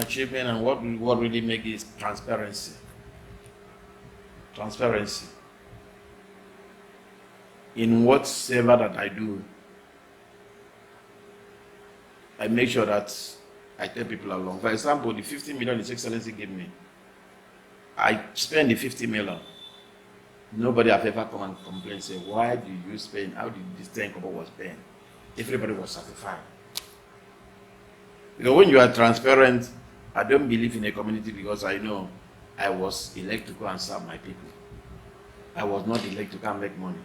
achievement and what really make it is transparency. Transparency. In whatsoever that I do, I make sure that I tell people along. For example, the 50 million His Excellency gave me, I spend the 50 million. Nobody have ever come and complain, say, why did you spend, how did this 10 kobo was spent? Everybody was satisfied. Because when you are transparent, I don't believe in a community because I know I was elected to go and serve my people. I was not elected to come make money.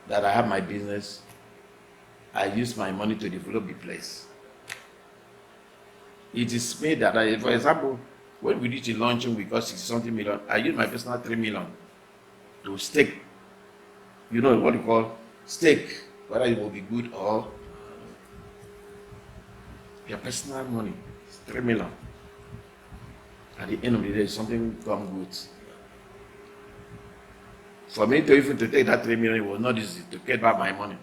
That I have my business, I use my money to develop the place. It is made that for example, when we did the launching, we got 60-something million. I used my personal 3 million to stake. You know what you call stake, whether it will be good or your personal money. It's 3 million. At the end of the day, something come good. For me to even to take that 3 million, it was not easy to get back my money.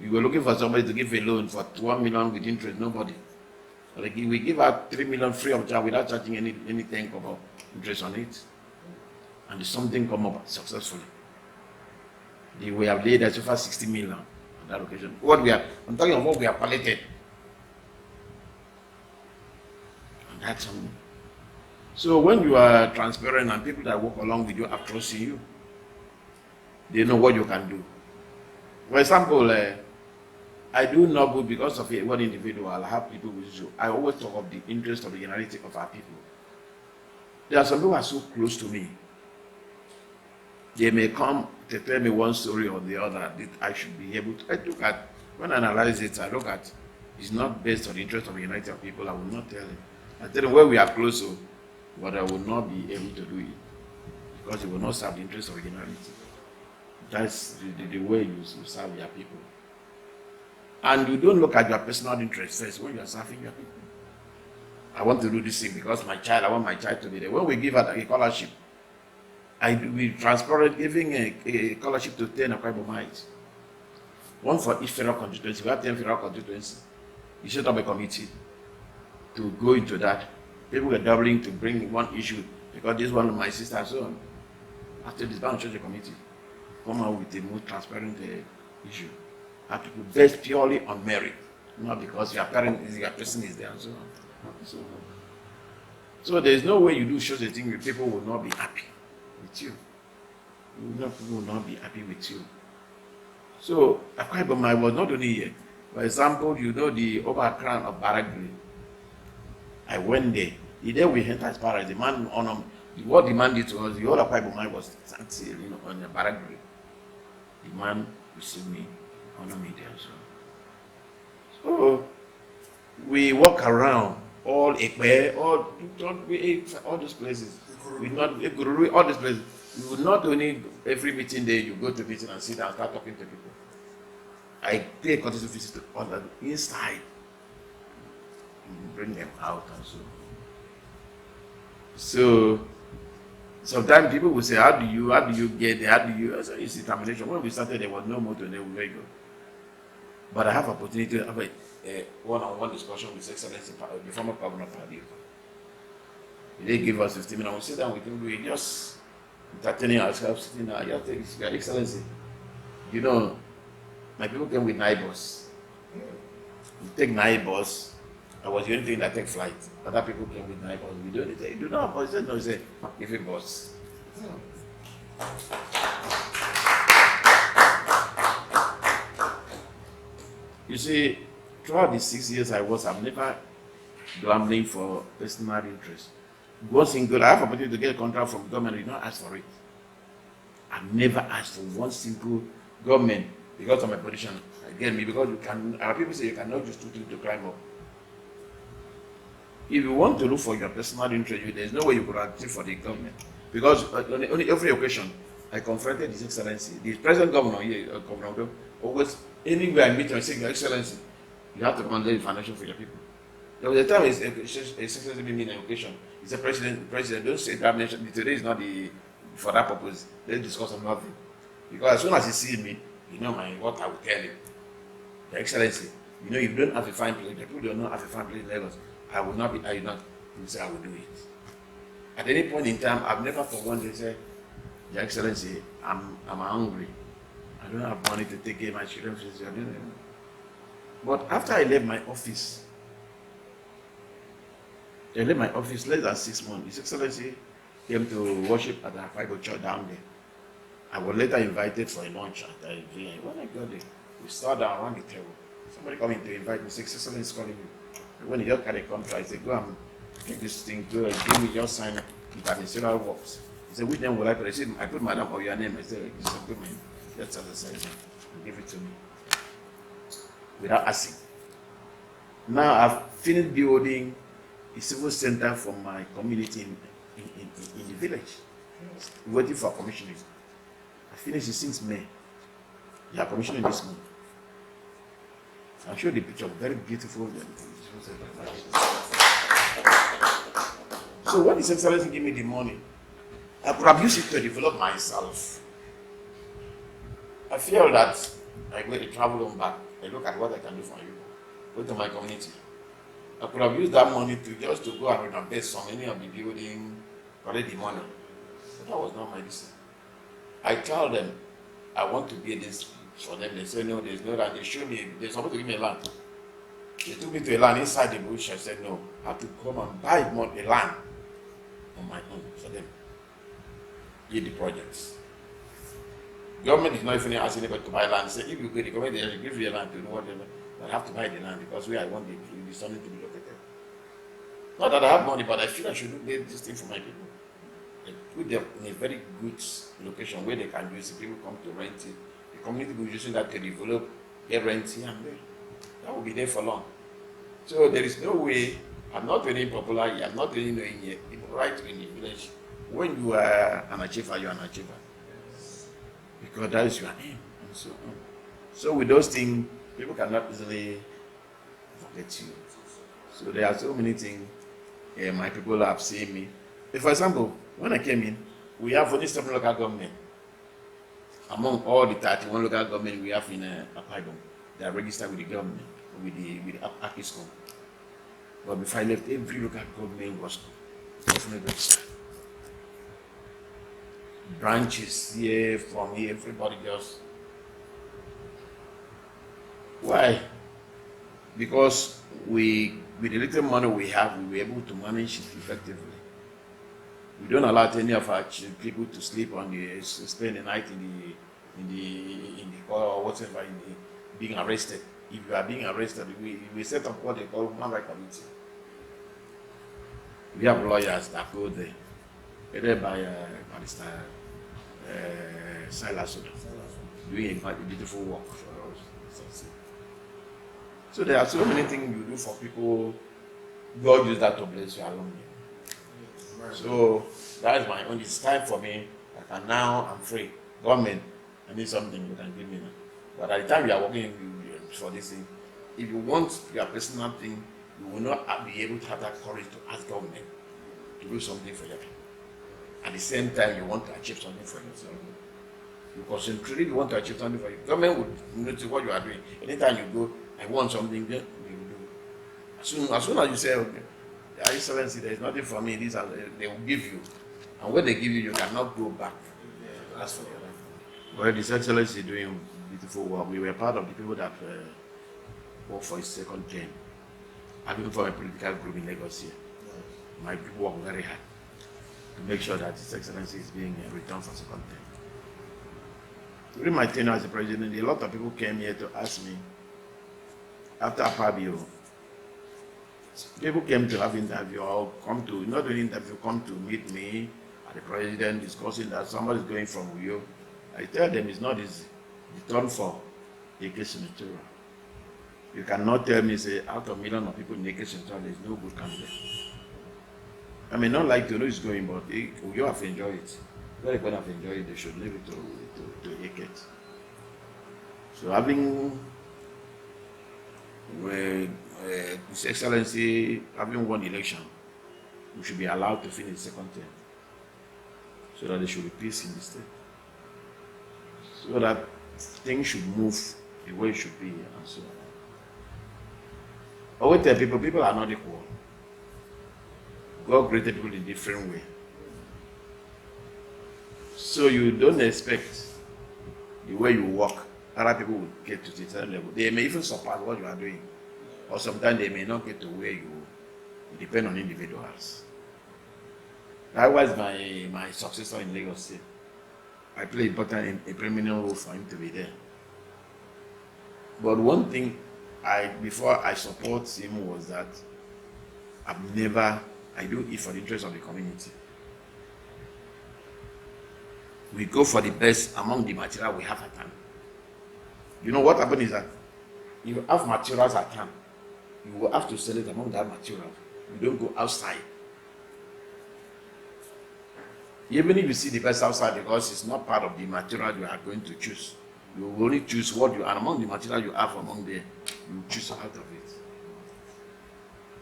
We were looking for somebody to give a loan for 1 million with interest, nobody. Like we give out 3 million free of charge without charging anything about interest on it. And something come up successfully. We have laid so far 60 million on that occasion. I'm talking about what we have palliated. And that's something. So when you are transparent and people that work along with you are trusting you, they know what you can do. For example, I do not good because of one individual. I have people with you. I always talk of the interest of the generality of our people. There are some people who are so close to me. They may come to tell me one story or the other that I should be able to. I look at, when I analyze it, I look at, it's not based on the interest of the generality of people. I will not tell him. I tell him where we are close to, but I will not be able to do it because it will not serve the interest of the generality. That's the way you serve your people. And you don't look at your personal interest first when you are serving your people. I want to do this thing because I want my child to be there. When we give out a scholarship, I will be transparent, giving a scholarship to 10 Akwa Ibomites. One for each federal constituency. We have 10 federal constituencies. You set up a committee to go into that. People were doubling to bring one issue because this one of my sisters, so after this, bound church committee come out with a more transparent issue. Have to put based purely on merit, not because your person is there and so on. So there is no way you do such a thing where people will not be happy with you. People will not be happy with you. So Akwa Ibom was not only here. For example, you know the overcrown of Baragri. I went there. The day we entered as far as the man on what the man did to us, the whole Akwa Ibom was on the Baragri. The man received me. So we walk around all Ekpe, all those places. All these places. We would not only every meeting day you go to meeting and sit down and start talking to people. I pay a continuous visit to all the inside. Bring them out and so. So sometimes people will say, how do you get there? How do you? So it's determination. When we started, there was no motor, there was very good. But I have opportunity to have a one-on-one discussion with His Excellency, the former governor of Paddy. They give us 15 minutes. We sit down with him. We just entertaining ourselves, sitting there. Your Excellency, you know, my people came with neighbors. We take neighbors. I was the only thing that take flight. Other people came with neighbors. We do it. You do not. But he said no. He said, give it boss. You see, throughout the 6 years I'm never gambling for personal interest. One single, I have opportunity to get a contract from government, I did not ask for it. I've never asked for one simple government because of my position. Again, because you can, our people say you cannot just do to climb up. If you want to look for your personal interest, there's no way you could achieve for the government. Because on every occasion, I confronted His Excellency, the present governor here, Governor, always, anywhere I meet him, I say, Your Excellency, you have to come and lay the foundation for your people. There was a time His Excellency made me an occasion. He said, President, don't say that nation. Today is not for that purpose. Let's discuss on nothing. Because as soon as he sees me, you know what I will tell him. Your Excellency, You know, if you don't have a fine place, the people don't have a fine place in Lagos, I will not. You say I will do it. At any point in time, I've never for one day said, Your Excellency, I'm hungry. I don't have money to take care of my children. But after I left my office, less than 6 months. His Excellency came to worship at the Bible church down there. I was later invited for a lunch at the event. When I got there, we sat down around the table. Somebody coming to invite me, His Excellency is calling me. And when he just carried a contract, I said, go and take this thing, go and give me your sign with administrative works. He said, which name will I put? I said, I put Madam or your name. I said, put my name. Just as I said, and give it to me. Without asking. Now I've finished building a civil center for my community in the village. Waiting for commissioning. I finished it since May. They are commissioning this month. I'll show the picture, very beautiful. So when His Excellency give me the money, I could have used it to develop myself. I feel that I go to travel on back. I look at what I can do for you. Go to my community. I could have used that money to go and invest on any of the building, collect the money. But that was not my decision. I tell them I want to be this for them. They say no, there's no land. They show me, they're supposed to give me a land. They took me to a land inside the bush. I said no, I have to come and buy a land on my own for them. Get the projects. Government is not even asking anybody to buy land. Say if you go, the government they give you a land to do whatever. But I have to buy the land because where I want the something to be located. Not that I have money, but I feel I should do this thing for my people. I put them in a very good location where they can use it. People come to rent it. The community will be using that to develop their rent here and there. That will be there for long. So there is no way. I'm not very popular here. I'm not really knowing yet. People right in the village. When you are an achiever, you are an achiever. Because that is your aim and so on. So with those things, people cannot easily forget you. So there are so many things my people have seen me. For example, when I came in, we have only 7 local government. Among all the 31 local government we have in Akiscom, they are registered with the government, with the Akiscom. But before I left, every local government was registered. Branches here, from here, everybody just. Why? Because with the little money we have, we were able to manage it effectively. We don't allow any of our people to sleep spend the night in the car or whatever, being arrested. If you are being arrested, we set up what they call human rights committee. We have lawyers that go there, headed by Barrister Silas doing a beautiful work for us. So there are so many things you do for people. God used that to bless you along here. So that is my own. It's time for me. I'm free. Government, I need something you can give me now. But at the time you are working for this thing, if you want your personal thing, you will not be able to have that courage to ask government to do something for your people. At the same time, you want to achieve something for yourself. You concentrate, you want to achieve something for you. Government would notice what you are doing. Anytime you go, I want something, then you will do. As soon as you say, okay, Your Excellency, there is nothing for me, they will give you. And when they give you, you cannot go back. That's for your life. Well, His Excellency is doing beautiful work. We were part of the people that worked for his second term. I've been for a political group in Lagos here. My people work very hard to make sure that His Excellency is being returned for second term. During my tenure as a president, a lot of people came here to ask me, after Apabio, people came to have interview or come to, not only interview, come to meet me at the president discussing that somebody is going from Uyo. I tell them it's not easy. The turn for Akiscom. You cannot tell me, say, out of millions of people in Akiscom, there is no good candidate. I may not like to know it's going, but you have enjoyed it. Very good have enjoyed it, they should leave it to Akiscom. So having His Excellency having won election, we should be allowed to finish the second term. So that there should be peace in the state. So that things should move the way it should be and so on. I always tell people, people are not equal. God created people in different way. So you don't expect the way you walk, other people will get to the same level. They may even surpass what you are doing. Or sometimes they may not get to where you. It depends on individuals. Likewise, my successor in Lagos State, I play a prominent role for him to be there. But one thing before I support him was that I do it for the interest of the community. We go for the best among the material we have at hand. You know what happens is that you have materials at hand, you will have to sell it among that material. You don't go outside. Even if you see the best outside, because it's not part of the material you are going to choose. You will only choose what you are among the material you have among there. You choose out of it.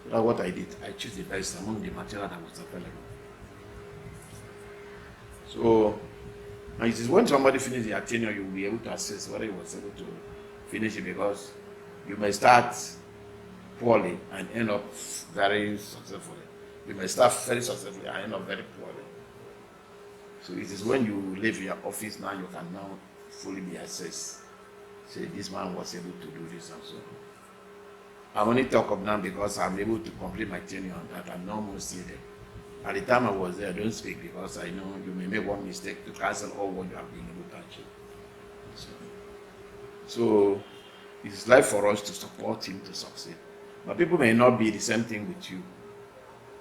So that's what I did. I choose the best among the material that was available. So, and it is when somebody finishes their tenure, you will be able to assess whether he was able to finish it, because you may start poorly and end up very successfully. You may start very successfully and end up very poorly. So it is when you leave your office now, you can now fully be assessed. Say, this man was able to do this and so. I only talk of now because I'm able to complete my tenure on that. I'm not more still there. At the time I was there, I don't speak because I know you may make one mistake to cancel all what you have been able to achieve. So it's life for us to support him to succeed. But people may not be the same thing with you.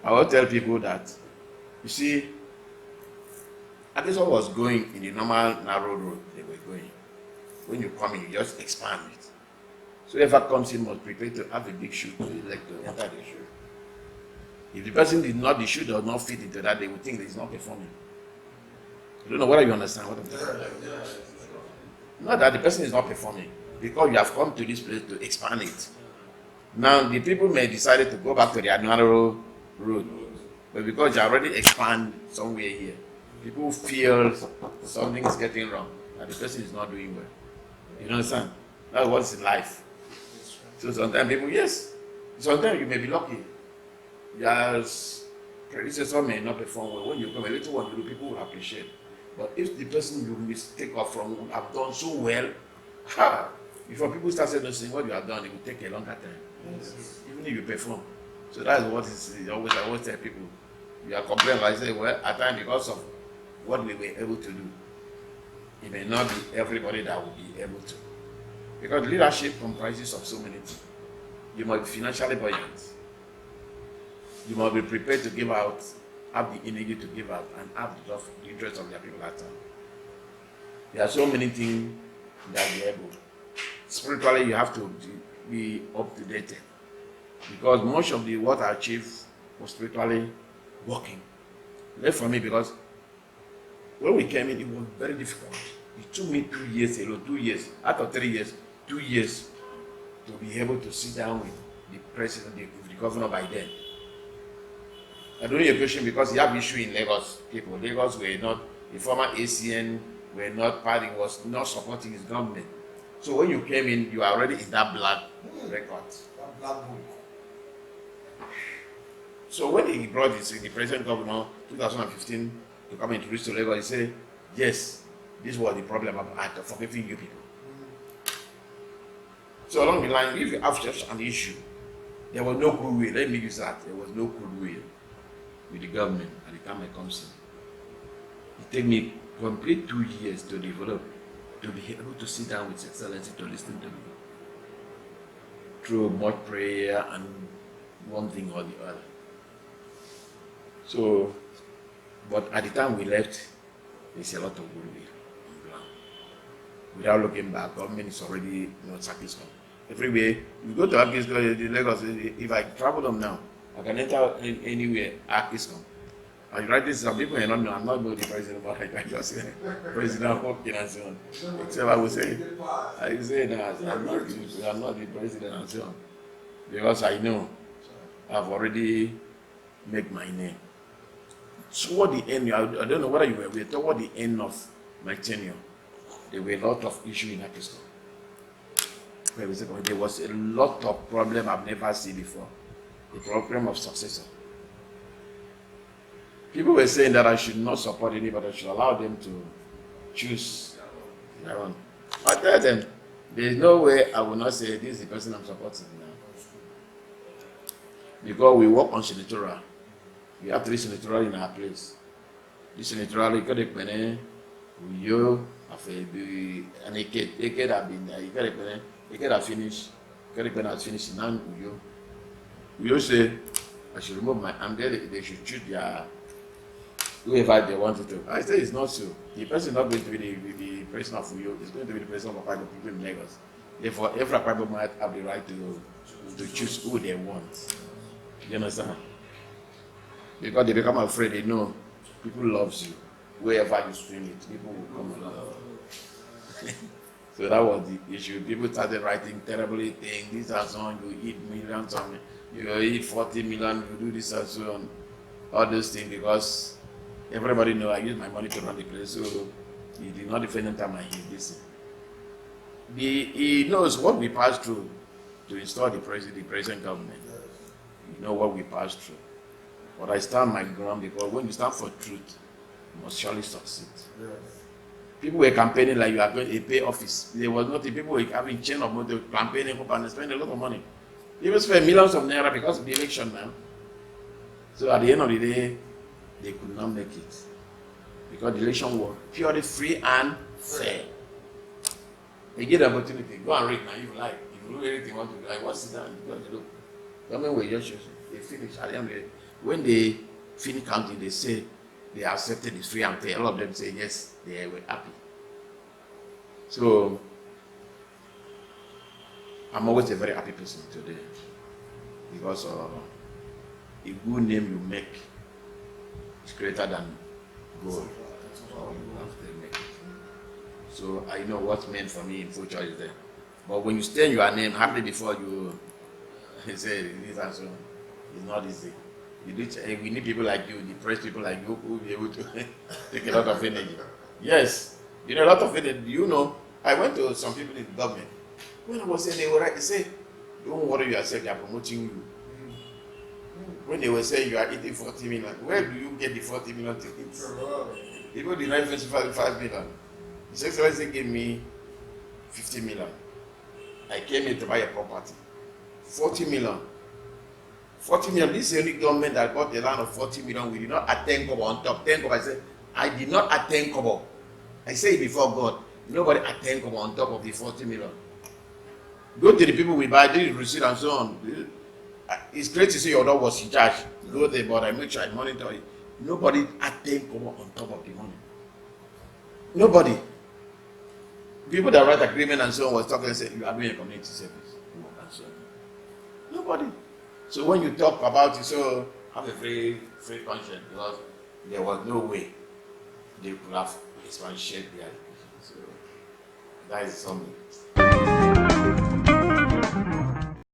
I will tell people that, you see, Akiscom was going in the normal narrow road they were going. When you come in, you just expand it. So whoever comes in must prepare to have a big shoe to elect to enter the shoe. If the person did not, the shoe does not fit into that, they would think that he's not performing. I don't know whether you understand what I'm saying. Not that the person is not performing, because you have come to this place to expand it. Now the people may decide to go back to their narrow road, but because you already expand somewhere here, people feel something is getting wrong, and the person is not doing well. You understand? That's what's in life. So sometimes people, yes, sometimes you may be lucky. Your predecessor may not perform well. When you come a little one to do, people will appreciate. But if the person you mistake off from have done so well, before people start saying what you have done, it will take a longer time. Yes. Even if you perform. So that's what is always I always tell people. You are complaining, I say, well, at times because of what we were able to do, it may not be everybody that will be able to. Because leadership comprises of so many things. You must be financially buoyant. You must be prepared to give out, have the energy to give out, and have the interest of your people at time. There are so many things that you're able. Spiritually, you have to be up to date. Because much of the what I achieved was spiritually working. Left for me because when we came in, it was very difficult. It took me 2 years alone, 2 years. Out of 3 years, 2 years to be able to sit down with the president, with the governor by then. I don't know your question because you have issue in Lagos. People, Lagos were not, the former ACN were not party, was not supporting his government. So when you came in, you are already in that black record. That black book. So when he brought the president governor 2015 to come introduce to Lagos, he said, yes, this was the problem about forgiving you people. So along the line, if you have such an issue, there was no goodwill. Let me use that. There was no goodwill with the government at the time I come in. It took me complete 2 years to develop, to be able to sit down with Excellency to listen to me. Through much prayer and one thing or the other. So, but at the time we left, there's a lot of goodwill on ground. Without looking back, government is already not Akiscom. Everywhere, you go to Akiscom, Lagos, if I travel them now, I can enter anywhere, Akiscom. And right this, some people may not know, I'm not going to the president, but I just say, President Hopkins and so on. Except I will say that I'm not the president and so on. Because I know I've already made my name. Toward the end, I don't know whether you were aware, toward the end of my tenure, there were a lot of issues in Akiscom. There was a lot of problem I've never seen before. The problem of successor. People were saying that I should not support anybody, I should allow them to choose their own. I tell them, there is no way I will not say this is the person I'm supporting now. Because we work on senatorial. We have 3 senatorial in our place. This senatorial, you got to pay, you have an eke have been there, you got to pay, eke have finished, you got to pay has finished, now you say, I should remove my, and then they should choose their, whoever they wanted to. I say it's not so. The person is not going to be the president of Uyo, it's going to be the president of Akiscom people in Lagos. Therefore, every Akiscom might have the right to choose who they want. You understand? Because they become afraid, they know people loves you. Wherever you scream it, people will come and love you. So that was the issue. People started writing terribly things. This and so on, you eat millions, you eat 40 million, you do this and so on. All those things because everybody know I use my money to run the place. So he did not defend any time I hear this. He knows what we passed through to install the present government. You know what we passed through. But I stand my ground because when you stand for truth, you must surely succeed. Yes. People were campaigning like you are going to pay office. There was nothing. People were having chain of money, campaigning up and spending a lot of money. People spend millions of naira because of the election now. So at the end of the day, they could not make it. Because the election was purely free and fair. They get the opportunity. Go and read now if you like. If you do anything you want to do, like what's it down? Look. Government will just they finish at the end of the day. When they finish counting, they say they accepted it's free and fair. All of them say yes, they were happy. So I'm always a very happy person today because a good name you make is greater than gold. So I know what's meant for me in future is there. But when you stain your name happily before you say this and so on, it's not easy. We need people like you, depressed people like you who will be able to take a lot of energy. Yes, you know, a lot of energy. You know, I went to some people in the government. When I was saying they were right, they say, don't worry yourself, they are promoting you. When they were saying you are eating 40 million, where do you get the 40 million tickets? People did not even 5 million. His Excellency gave me 50 million. I came here to buy a property. 40 million. 40 million. This is the only government that got the land of 40 million. We did not attend Kobo on top. 10 Kobo. I said, I did not attend Kobo. I say it before God. Nobody attend Kobo on top of the 40 million. Go to the people we buy, this receipt and so on. It's great to see your dog was in charge. Go there, but I make sure I monitor it. Nobody attend Kobo on top of the money. Nobody. People that write agreement and so on was talking and say, you are doing a community service. Nobody. So when you talk about it, so have a very free conscience because there was no way they could have expanded their education. So that is something.